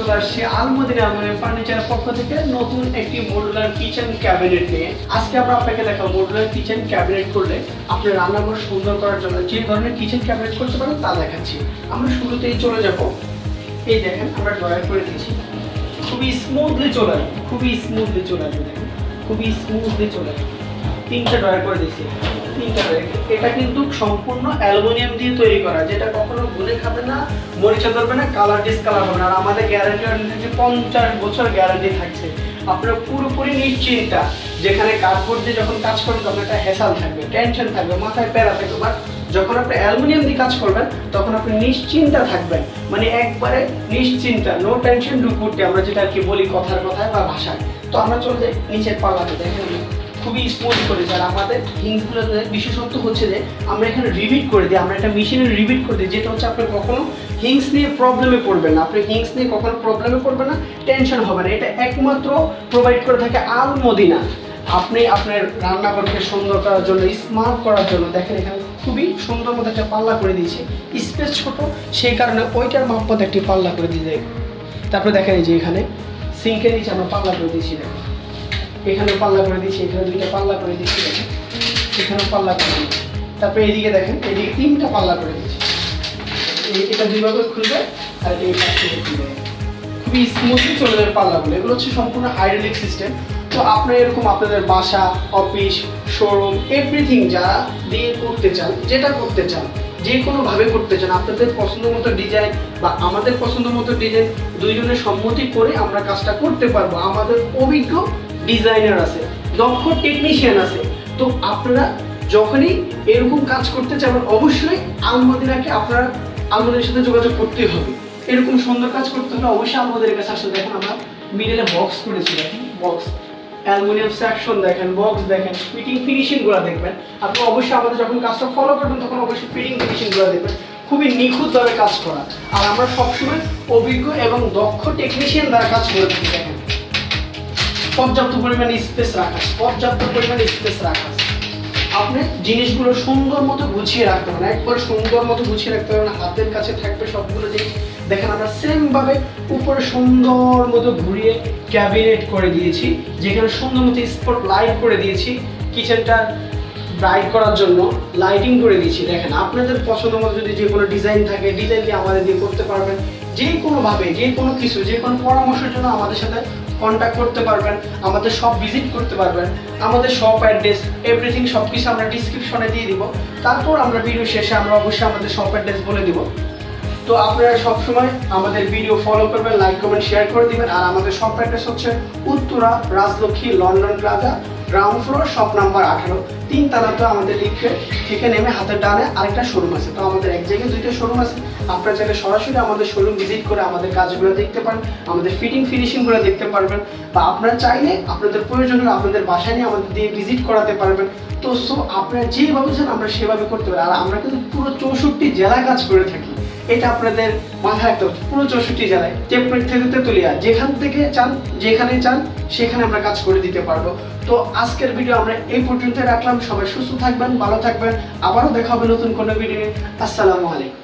চলে আসছি আলমদিনা আলমারি ফার্নিচারের পক্ষ থেকে নতুন একটি মডুলার কিচেন ক্যাবিনেট নিয়ে। আজকে আমরা আপনাকে দেখাবো মডুলার কিচেন ক্যাবিনেট করলে আপনি রান্নাঘর সুন্দর করার জন্য যে ধরনের কিচেন ক্যাবিনেট করতে পারেন তা দেখাচ্ছি। আমরা শুরুতেই চলে যাব, এই দেখেন আমরা ড্রয়ার করে দিয়েছি, খুবই স্মুথলি চলে আসবে, দেখেন খুবই স্মুথলি চলে আসবে। 3টা ড্রয়ার করে দিয়েছি, 3টা ড্রয়ার। এটা কিন্তু সম্পূর্ণ অ্যালুমিনিয়াম দিয়ে তৈরি করা, যেটা কখনো গুলে খাবে না, মরিচা ধরবে না, কালার ডিসকালার হবে না। আর আমাদের গ্যারান্টি 50 বছর গ্যারান্টি থাকছে। আপনারা পুরোপুরি নিশ্চিন্তা, যেখানে কাঠবোর্ড দিয়ে যখন কাজ করবেন তখন একটা হ্যাসাল থাকবে, টেনশন থাকবে, মাথায় প্যারা থাকবে। বাট যখন আপনি অ্যালুমিনিয়াম দিয়ে কাজ করবেন তখন আপনি নিশ্চিন্তা থাকবেন, মানে একবারে নিশ্চিন্তা, নো টেনশন ডু গুড, আমরা যেটা আর কি বলি কথায় বা ভাষায়। তো আমরা চলে যাই নিচের পাল্লাতে, দেখেন খুবই স্মুথ করে। আর আমাদের হিংসগুলোতে বিশেষত্ব হচ্ছে যে আমরা এখানে রিভিট করে দিই, আমরা একটা মেশিনে রিভিট করে দিই, যেটা হচ্ছে আপনি কখনো হিংস নিয়ে প্রবলেমে পড়বেন না, আপনি হিংস নিয়ে কখনো প্রবলেমে পড়বেন না, টেনশন হবে না। এটা একমাত্র প্রোভাইড করে থাকে আলমদিনা। আপনি আপনার রান্নাঘরকে সুন্দর করার জন্য, স্মার্ট করার জন্য, দেখেন এখানে খুবই সুন্দর মতো একটা পাল্লা করে দিয়েছে। স্পেস ছোট, সেই কারণে ওইটার মাপপথে একটি পাল্লা করে দিয়ে যায়। তারপরে দেখেন এই যে এখানে সিঙ্কের নিচে আমরা পাল্লা করে দিয়েছি, দেখেন এখানে পাল্লা করে দিয়েছি, এখানে 2টা পাল্লা করে দিয়েছি, দেখেন এখানেও পাল্লা করে দিয়েছি। তারপরে এইদিকে দেখেন, এইদিকে 3টা পাল্লা করে দিয়েছি। এটা 2 ভাবে খুলবে আর এই পাশ থেকে খুলবে, খুবই স্মুথলি চলে যাবে পাল্লাগুলো। এগুলো হচ্ছে সম্পূর্ণ হাইড্রোলিক সিস্টেম। তো আপনারা এরকম আপনাদের বাসা, অফিস, শোরুম, এভরিথিং যা দিয়ে করতে চান, যেটা করতে চান, যে কোনোভাবে করতে চান, আপনাদের পছন্দ মতো ডিজাইন বা আমাদের পছন্দ মতো ডিজাইন, দুইজনের সম্মতি করে আমরা কাজটা করতে পারবো। আমাদের অভিজ্ঞ ডিজাইনার আছে, দক্ষ টেকনিশিয়ান আছে। তো আপনারা যখনই এরকম কাজ করতে চান অবশ্যই আলমদিনাকে আপনারা আলমদিনার সাথে যোগাযোগ করতেই হবে। এরকম সুন্দর কাজ করতে হলে অবশ্যই আলমদিনার কাছে আসলে দেখেন আমরা মিডলে বক্স করেছি, দেখেন বক্স, অ্যালুমিনিয়াম সেকশন দেখেন, বক্স দেখেন, ফিটিং ফিনিশিংগুলো দেখবেন। আপনি অবশ্যই আমাদের যখন কাজটা ফলো করবেন তখন অবশ্যই ফিটিং ফিনিশিংগুলো দেখবেন, খুবই নিখুঁতভাবে কাজ করা। আর আমরা সবসময় অভিজ্ঞ এবং দক্ষ টেকনিশিয়ান দ্বারা কাজ করে থাকি। দেখেন পর্যাপ্ত পরিমাণে স্পেস রাখা, আপনি জিনিসগুলো সুন্দর মতো গুছিয়ে রাখতে হবে, একবার সুন্দর মতো গুছিয়ে রাখতে হবে না, হাতের কাছে থাকবে সবগুলো জিনিস। দেখেন আমরা সেম ভাবে উপরে সুন্দর মতো ঘুরিয়ে ক্যাবিনেট করে দিয়েছি, যেখানে সুন্দর মতো স্পট লাইট করে দিয়েছি, কিচেনটা ব্রাইট করার জন্য লাইটিং করে দিয়েছি। দেখেন আপনাদের পছন্দ মতো যদি যে কোনো ডিজাইন থাকে, ডিজাইন দিয়ে আমাদের দিয়ে করতে পারবেন। যে কোনোভাবে, যে কোনো কিছু, যে কোনো পরামর্শের জন্য আমাদের সাথে কন্ট্যাক্ট করতে পারবেন, আমাদের শপ ভিজিট করতে পারবেন। আমাদের শপ অ্যাড্রেস, এভরিথিং সব কিছু আমরা ডিসক্রিপশনে দিয়ে দিব। তারপর আমরা ভিডিও শেষে আমরা অবশ্যই আমাদের শপ অ্যাড্রেস বলে দিব। তো আপনারা সবসময় আমাদের ভিডিও ফলো করবেন, লাইক কমেন্ট শেয়ার করে দিবেন। আর আমাদের শপ অ্যাড্রেস হচ্ছে Uttara Rajlakshmi London plaza, ground floor, shop number 18, 3 তলাতে আমাদের লিফটে থেকে নেমে হাতের ডানে আরেকটা শোরুম আছে। তো আমাদের এক জায়গায় 2টা শোরুম আছে। আপনারা চাইলে সরাসরি আমাদের শোরুম ভিজিট করে আমাদের কাজগুলো দেখতে পারেন, আমাদের ফিটিং ফিনিশিংগুলো দেখতে পারবেন, বা আপনারা চাইলে আপনাদের প্রয়োজন হলে আপনাদের বাসায় নিয়ে আমাদের দিয়ে ভিজিট করাতে পারবেন। তো আপনারা যেভাবে চান আমরা সেভাবে করতে পারি। আর আমরা কিন্তু পুরো 64 জেলায় কাজ করে থাকি, এটা আপনাদের মাথায় রাখতে হবে। পুরো 64 জেলায়, টেকনিক থেকে তেতুলিয়া, যেখান থেকে চান, যেখানে চান সেখানে আমরা কাজ করে দিতে পারবো। তো আজকের ভিডিও আমরা এই পর্যন্ত রাখলাম। সবাই সুস্থ থাকবেন, ভালো থাকবেন, আবারও দেখা হবে নতুন কোনো ভিডিও। আসসালামু আলাইকুম।